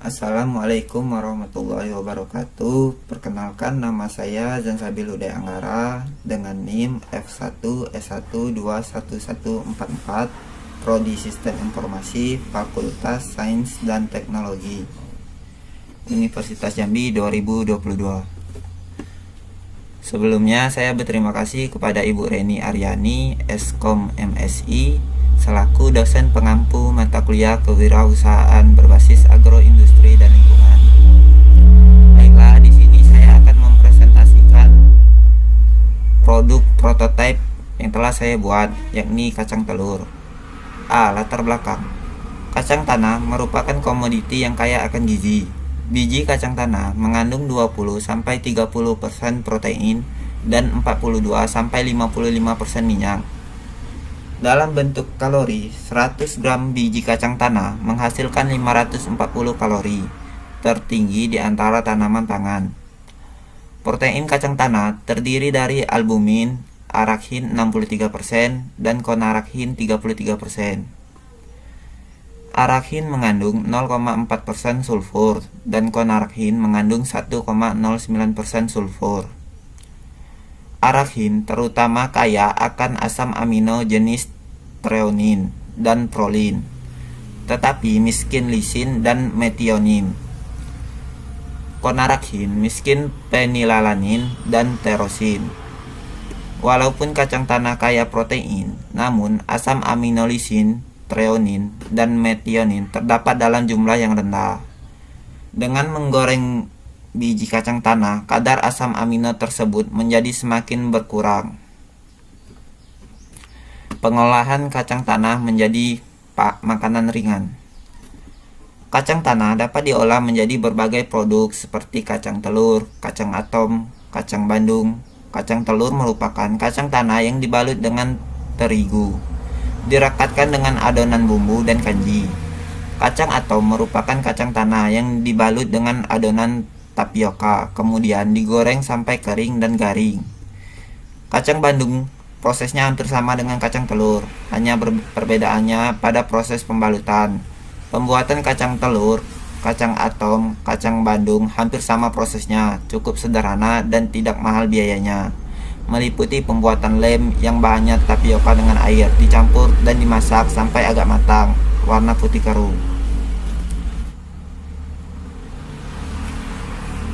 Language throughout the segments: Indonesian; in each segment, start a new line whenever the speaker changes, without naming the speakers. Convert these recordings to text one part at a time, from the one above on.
Assalamualaikum warahmatullahi wabarakatuh. Perkenalkan, nama saya Zansabil Uday Anggara dengan NIM F1S1211144, Prodi Sistem Informasi, Fakultas Sains dan Teknologi, Universitas Jambi 2022. Sebelumnya saya berterima kasih kepada Ibu Reni Aryani, Eskom MSI, selaku dosen pengampu mata kuliah kewirausahaan berbasis agroindustri dan lingkungan. Baiklah, di sini saya akan mempresentasikan produk prototipe yang telah saya buat, yakni kacang telur. Latar belakang. Kacang tanah merupakan komoditi yang kaya akan gizi. Biji kacang tanah mengandung 20-30% protein dan 42-55% minyak. Dalam bentuk kalori, 100 gram biji kacang tanah menghasilkan 540 kalori, tertinggi di antara tanaman pangan. Protein kacang tanah terdiri dari albumin, arakhin 63% dan konarakhin 33%. Arakhin mengandung 0,4% sulfur dan konarakhin mengandung 1,09% sulfur. Arakhin terutama kaya akan asam amino jenis treonin dan prolin, tetapi miskin lisin dan metionin. Konarakhin miskin penilalanin dan terosin. Walaupun kacang tanah kaya protein, namun asam amino lisin, treonin, dan metionin terdapat dalam jumlah yang rendah. Dengan menggoreng biji kacang tanah, kadar asam amino tersebut menjadi semakin berkurang. Pengolahan kacang tanah menjadi makanan ringan. Kacang tanah dapat diolah menjadi berbagai produk seperti kacang telur, kacang atom, kacang bandung. Kacang telur merupakan kacang tanah yang dibalut dengan terigu, direkatkan dengan adonan bumbu dan kanji. Kacang atom merupakan kacang tanah yang dibalut dengan adonan tapioka, kemudian digoreng sampai kering dan garing. Kacang bandung prosesnya hampir sama dengan kacang telur, hanya perbedaannya pada proses pembalutan. Pembuatan kacang telur, kacang atom, kacang bandung hampir sama prosesnya, cukup sederhana dan tidak mahal biayanya. Meliputi pembuatan lem yang bahannya tapioka dengan air, dicampur dan dimasak sampai agak matang, warna putih keruh.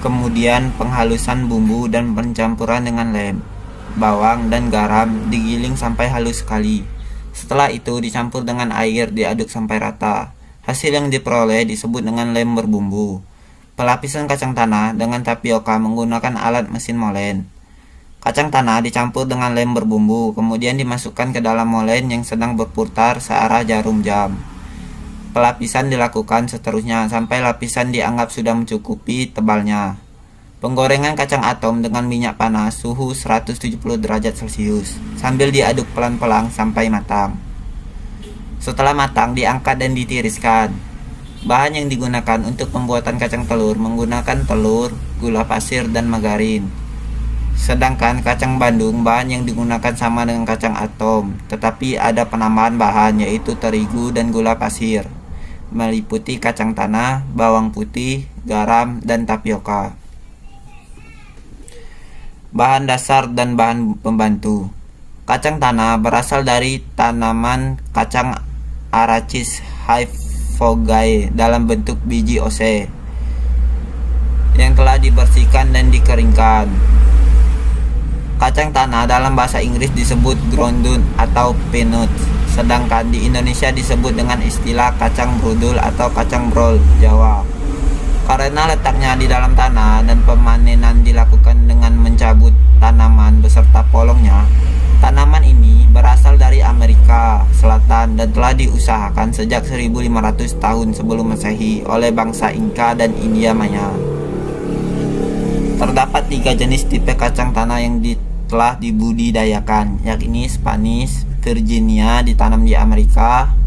Kemudian penghalusan bumbu dan pencampuran dengan lem, bawang dan garam digiling sampai halus sekali. Setelah itu dicampur dengan air, diaduk sampai rata. Hasil yang diperoleh disebut dengan lem berbumbu. Pelapisan kacang tanah dengan tapioka menggunakan alat mesin molen. Kacang tanah dicampur dengan lem berbumbu, kemudian dimasukkan ke dalam molen yang sedang berputar searah jarum jam. Pelapisan dilakukan seterusnya sampai lapisan dianggap sudah mencukupi tebalnya. Penggorengan kacang atom dengan minyak panas suhu 170 derajat Celcius sambil diaduk pelan-pelan sampai matang. Setelah matang, diangkat dan ditiriskan. Bahan yang digunakan untuk pembuatan kacang telur menggunakan telur, gula pasir, dan margarin. Sedangkan kacang bandung bahan yang digunakan sama dengan kacang atom, tetapi ada penambahan bahan yaitu terigu dan gula pasir, meliputi kacang tanah, bawang putih, garam, dan tapioka. Bahan dasar dan bahan pembantu. Kacang tanah berasal dari tanaman kacang Arachis hyphogae dalam bentuk biji ose yang telah dibersihkan dan dikeringkan. Kacang tanah dalam bahasa Inggris disebut groundnut atau peanut, sedangkan di Indonesia disebut dengan istilah kacang brudul atau kacang brol Jawa. Karena letaknya di dalam tanah dan pemanenan dilakukan dengan mencabut tanaman beserta polongnya, tanaman ini berasal dari Amerika Selatan dan telah diusahakan sejak 1500 tahun sebelum Masehi oleh bangsa Inka dan India Maya. Terdapat 3 jenis tipe kacang tanah yang telah dibudidayakan, yakni Spanish, Virginia ditanam di Amerika.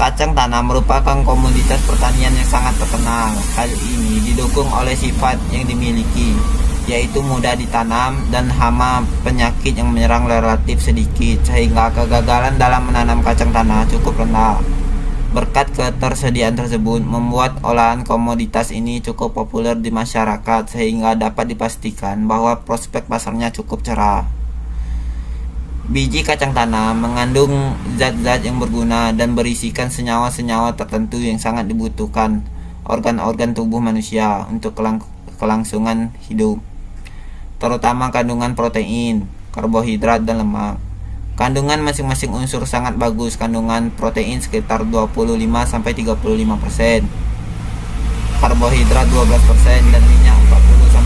Kacang tanah merupakan komoditas pertanian yang sangat terkenal. Hal ini didukung oleh sifat yang dimiliki, yaitu mudah ditanam dan hama penyakit yang menyerang relatif sedikit, sehingga kegagalan dalam menanam kacang tanah cukup rendah. Berkat ketersediaan tersebut, membuat olahan komoditas ini cukup populer di masyarakat sehingga dapat dipastikan bahwa prospek pasarnya cukup cerah. Biji kacang tanah mengandung zat-zat yang berguna dan berisikan senyawa-senyawa tertentu yang sangat dibutuhkan organ-organ tubuh manusia untuk kelangsungan hidup, terutama kandungan protein, karbohidrat, dan lemak. Kandungan masing-masing unsur sangat bagus. Kandungan protein sekitar 25-35%, karbohidrat 12%, dan minyak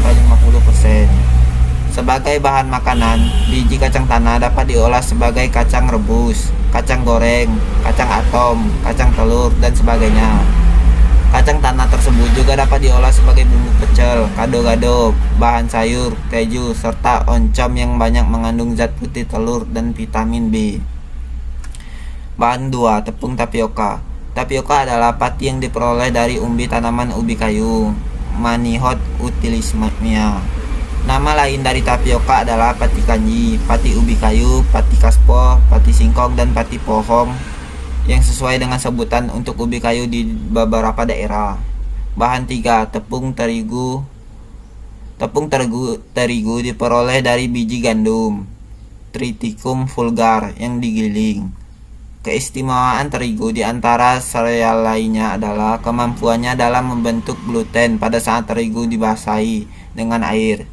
40-50%. Sebagai bahan makanan, biji kacang tanah dapat diolah sebagai kacang rebus, kacang goreng, kacang atom, kacang telur, dan sebagainya. Kacang tanah tersebut juga dapat diolah sebagai bumbu pecel, gado-gado, bahan sayur, keju, serta oncom yang banyak mengandung zat putih telur dan vitamin B. Bahan 2. Tepung tapioka. Tapioka adalah pati yang diperoleh dari umbi tanaman ubi kayu, Manihot utilismia. Nama lain dari tapioka adalah pati kanji, pati ubi kayu, pati kaspo, pati singkong, dan pati pohong, yang sesuai dengan sebutan untuk ubi kayu di beberapa daerah. Bahan 3. Tepung terigu. Tepung terigu diperoleh dari biji gandum, Triticum vulgar, yang digiling. Keistimewaan terigu di antara sereal lainnya adalah kemampuannya dalam membentuk gluten pada saat terigu dibasahi dengan air.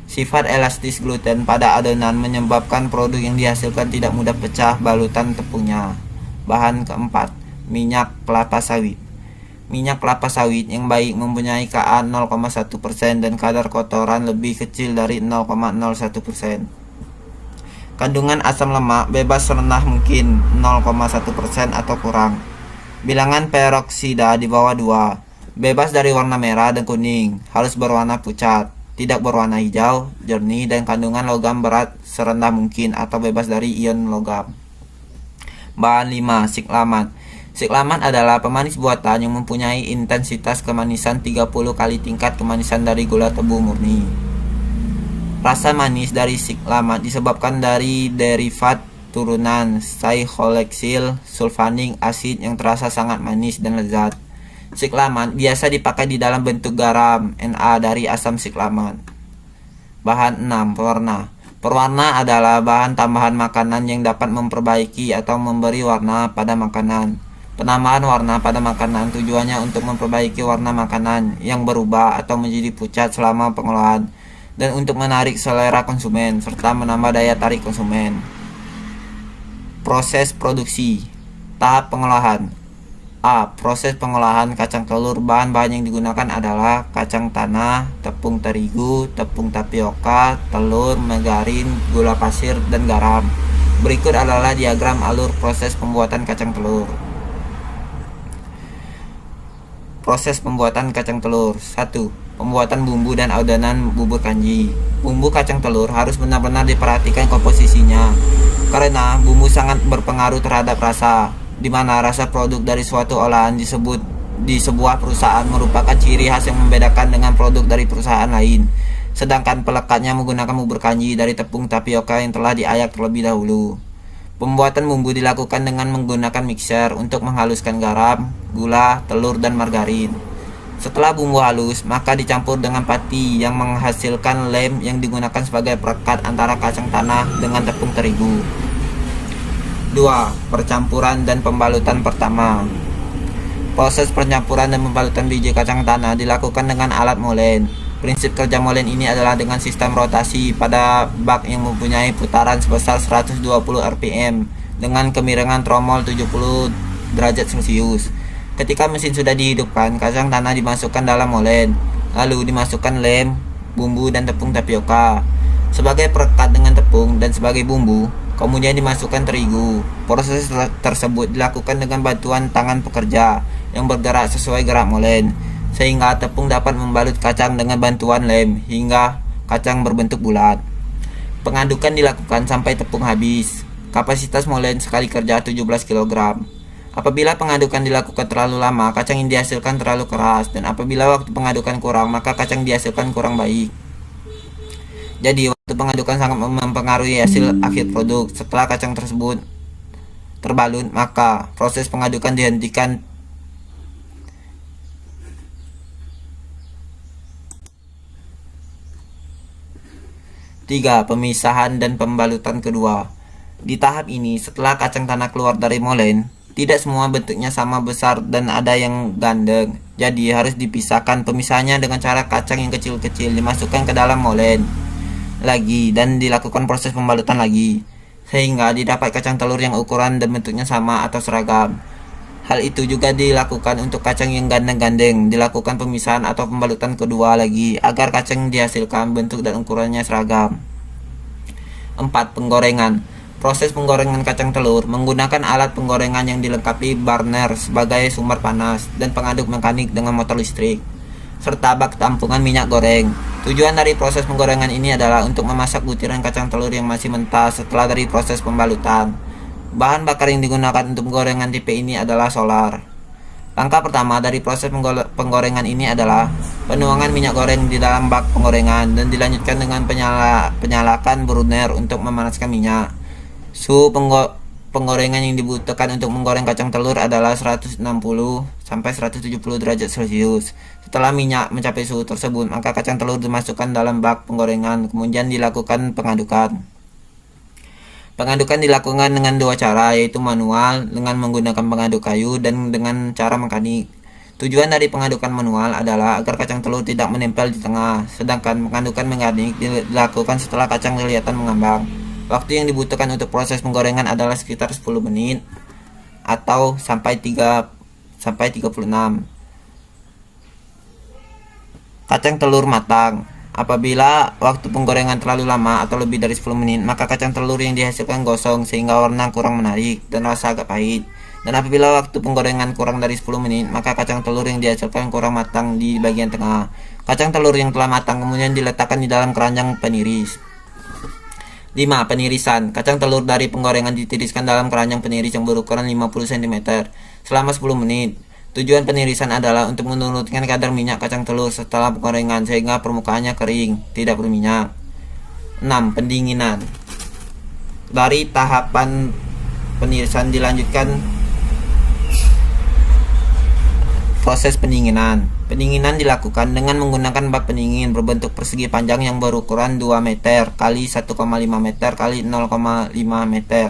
Sifat elastis gluten pada adonan menyebabkan produk yang dihasilkan tidak mudah pecah balutan tepungnya. Bahan keempat, minyak kelapa sawit. Minyak kelapa sawit yang baik mempunyai Ka 0,1% dan kadar kotoran lebih kecil dari 0,01%. Kandungan asam lemak bebas rendah mungkin 0,1% atau kurang. Bilangan peroksida di bawah 2. Bebas dari warna merah dan kuning, harus berwarna pucat, tidak berwarna hijau, jernih, dan kandungan logam berat serendah mungkin atau bebas dari ion logam. Bahan 5. Siklamat. Siklamat adalah pemanis buatan yang mempunyai intensitas kemanisan 30 kali tingkat kemanisan dari gula tebu murni. Rasa manis dari siklamat disebabkan dari derivat turunan saicholexyl sulfanic acid yang terasa sangat manis dan lezat. Siklamat biasa dipakai di dalam bentuk garam Na dari asam siklamat. Bahan 6. Pewarna. Pewarna adalah bahan tambahan makanan yang dapat memperbaiki atau memberi warna pada makanan. Penambahan warna pada makanan tujuannya untuk memperbaiki warna makanan yang berubah atau menjadi pucat selama pengolahan, dan untuk menarik selera konsumen serta menambah daya tarik konsumen. Proses produksi. Tahap pengolahan. A. Proses pengolahan kacang telur. Bahan-bahan yang digunakan adalah kacang tanah, tepung terigu, tepung tapioka, telur, margarin, gula pasir, dan garam. Berikut adalah diagram alur proses pembuatan kacang telur. Proses pembuatan kacang telur. 1. Pembuatan bumbu dan adonan bubur kanji. Bumbu kacang telur harus benar-benar diperhatikan komposisinya, karena bumbu sangat berpengaruh terhadap rasa, di mana rasa produk dari suatu olahan disebut di sebuah perusahaan merupakan ciri khas yang membedakan dengan produk dari perusahaan lain. Sedangkan pelekatnya menggunakan bubur kanji dari tepung tapioka yang telah diayak terlebih dahulu. Pembuatan bumbu dilakukan dengan menggunakan mixer untuk menghaluskan garam, gula, telur, dan margarin. Setelah bumbu halus, maka dicampur dengan pati yang menghasilkan lem yang digunakan sebagai perekat antara kacang tanah dengan tepung terigu. 2. Percampuran dan pembalutan pertama. Proses pencampuran dan pembalutan biji kacang tanah dilakukan dengan alat molen. Prinsip kerja molen ini adalah dengan sistem rotasi pada bak yang mempunyai putaran sebesar 120 rpm dengan kemiringan tromol 70 derajat Celcius. Ketika mesin sudah dihidupkan, kacang tanah dimasukkan dalam molen, lalu dimasukkan lem, bumbu, dan tepung tapioka sebagai perekat dengan tepung, dan sebagai bumbu kemudian dimasukkan terigu. Proses tersebut dilakukan dengan bantuan tangan pekerja yang bergerak sesuai gerak molen, sehingga tepung dapat membalut kacang dengan bantuan lem hingga kacang berbentuk bulat. Pengadukan dilakukan sampai tepung habis. Kapasitas molen sekali kerja 17 kg. Apabila pengadukan dilakukan terlalu lama, kacang yang dihasilkan terlalu keras, dan apabila waktu pengadukan kurang, maka kacang dihasilkan kurang baik. Jadi waktu pengadukan sangat mempengaruhi hasil akhir produk. Setelah kacang tersebut terbalut, maka proses pengadukan dihentikan. Tiga, pemisahan dan pembalutan kedua. Di tahap ini, setelah kacang tanah keluar dari molen, tidak semua bentuknya sama besar dan ada yang gandeng. Jadi harus dipisahkan. Pemisahannya dengan cara kacang yang kecil-kecil dimasukkan ke dalam molen lagi dan dilakukan proses pembalutan lagi, sehingga didapat kacang telur yang ukuran dan bentuknya sama atau seragam. Hal itu juga dilakukan untuk kacang yang gandeng-gandeng. Dilakukan pemisahan atau pembalutan kedua lagi agar kacang yang dihasilkan bentuk dan ukurannya seragam. 4. Penggorengan. Proses penggorengan kacang telur menggunakan alat penggorengan yang dilengkapi burner sebagai sumber panas dan pengaduk mekanik dengan motor listrik, serta bak tampungan minyak goreng. Tujuan dari proses penggorengan ini adalah untuk memasak butiran kacang telur yang masih mentah setelah dari proses pembalutan. Bahan bakar yang digunakan untuk penggorengan tipe ini adalah solar. Langkah pertama dari proses penggorengan ini adalah penuangan minyak goreng di dalam bak penggorengan dan dilanjutkan dengan penyalakan burner untuk memanaskan minyak. Suhu penggorengan yang dibutuhkan untuk menggoreng kacang telur adalah 160 sampai 170 derajat Celcius. Setelah minyak mencapai suhu tersebut, maka kacang telur dimasukkan dalam bak penggorengan, kemudian dilakukan pengadukan. Pengadukan dilakukan dengan dua cara, yaitu manual dengan menggunakan pengaduk kayu dan dengan cara mekanik. Tujuan dari pengadukan manual adalah agar kacang telur tidak menempel di tengah, sedangkan pengadukan mekanik dilakukan setelah kacang kelihatan mengambang. Waktu yang dibutuhkan untuk proses penggorengan adalah sekitar 10 menit atau sampai 36. Kacang telur matang. Apabila waktu penggorengan terlalu lama atau lebih dari 10 menit, maka kacang telur yang dihasilkan gosong sehingga warna kurang menarik dan rasa agak pahit. Dan apabila waktu penggorengan kurang dari 10 menit, maka kacang telur yang dihasilkan kurang matang di bagian tengah. Kacang telur yang telah matang kemudian diletakkan di dalam keranjang peniris. 5. Penirisan. Kacang telur dari penggorengan ditiriskan dalam keranjang peniris yang berukuran 50 cm selama 10 menit. Tujuan penirisan adalah untuk menurunkan kadar minyak kacang telur setelah penggorengan sehingga permukaannya kering, tidak berminyak. 6. Pendinginan. Dari tahapan penirisan dilanjutkan proses pendinginan. Pendinginan dilakukan dengan menggunakan bak pendingin berbentuk persegi panjang yang berukuran 2 meter kali 1,5 meter kali 0,5 meter.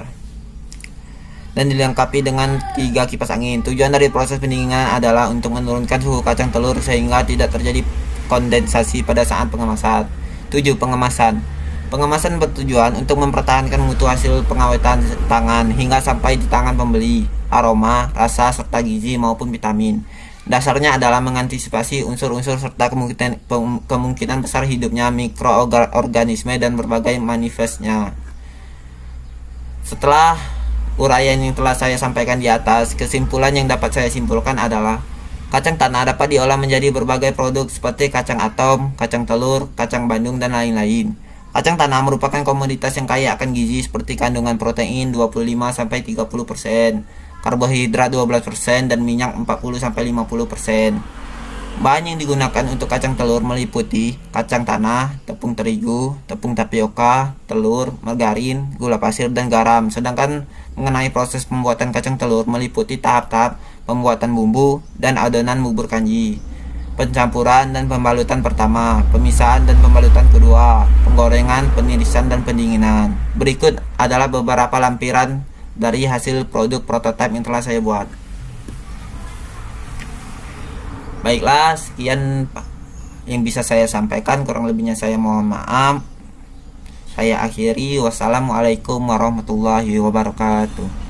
Dan dilengkapi dengan 3 kipas angin. Tujuan dari proses pendinginan adalah untuk menurunkan suhu kacang telur sehingga tidak terjadi kondensasi pada saat pengemasan. 7. Pengemasan. Pengemasan bertujuan untuk mempertahankan mutu hasil pengawetan tangan hingga sampai di tangan pembeli, aroma, rasa, serta gizi maupun vitamin. Dasarnya adalah mengantisipasi unsur-unsur serta kemungkinan besar hidupnya mikroorganisme dan berbagai manifestnya. Setelah uraian yang telah saya sampaikan di atas, kesimpulan yang dapat saya simpulkan adalah kacang tanah dapat diolah menjadi berbagai produk seperti kacang atom, kacang telur, kacang Bandung, dan lain-lain. Kacang tanah merupakan komoditas yang kaya akan gizi seperti kandungan protein 25-30%, karbohidrat 12%, dan minyak 40-50%. Bahan yang digunakan untuk kacang telur meliputi kacang tanah, tepung terigu, tepung tapioka, telur, margarin, gula pasir, dan garam. Sedangkan mengenai proses pembuatan kacang telur meliputi tahap-tahap pembuatan bumbu dan adonan bubur kanji, pencampuran dan pembalutan pertama, pemisahan dan pembalutan kedua, penggorengan, penirisan, dan pendinginan. Berikut adalah beberapa lampiran dari hasil produk prototipe yang telah saya buat. Baiklah, sekian yang bisa saya sampaikan, kurang lebihnya saya mohon maaf. Saya akhiri, wassalamualaikum warahmatullahi wabarakatuh.